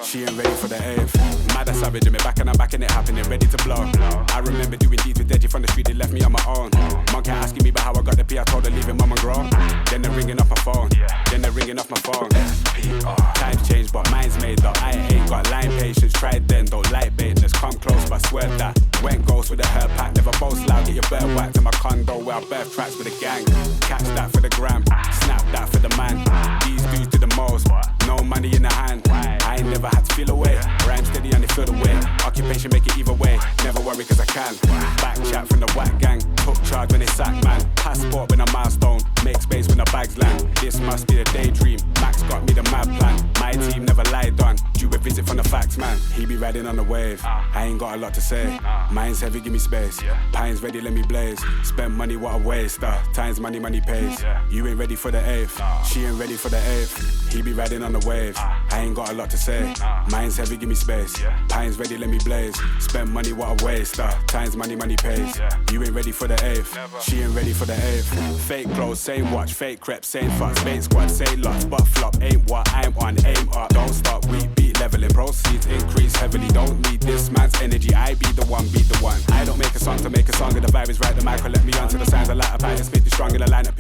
She ain't ready for the eighth. Mad as savage in me back and I'm back in it happening, ready to blow. I remember doing deeds with Deji from the street, they left me on my own. Mom kept asking me about how I got the P, I told her leave it mum and grow. Then they're ringing off my phone, then they're ringing off my phone. Times change but mine's made up. I ain't got line patience, tried then, don't like baitness. Come close but swear that went ghost with a hair pack. Never boast loud, get your bird whacked in my condo where I birth tracks with a gang. Catch that for the gram, snap that for the man. These dudes do the most, no money in the hand. I ain't never had to feel away, rhyme steady and they feel the way. Occupation make it either way, never worry cause I can. Back chat from the whack gang, took charge when they sack man. Passport when a milestone, make space when the bags land. This must be a daydream, Max got me the mad plan. My team never lied on, due a visit from the facts man. He be riding on the wave, I ain't got a lot to say. Mine's heavy, give me space, Pine's ready, let me blaze. Spend money, what a waste, times money, money pays. You ain't ready for the eighth, she ain't ready for the eighth. He be riding on the wave, I ain't got a lot to say. Mine's heavy, give me space, Pine's ready, let me blaze. Spend money, what a waste, times money, money pays. You ain't ready for the eighth, she ain't ready for the eighth. Fake clothes, same watch, fake crepe, same fucks. Fake squad, say lots, but flop ain't what I'm on. Aim up, don't stop, we beat leveling. Proceeds increase heavily, don't need this man's energy. I be the one, beat the one. I don't make a song to make a song, and the vibe is right. The mic will let me on to the signs I light up. I spit the strong in the line up.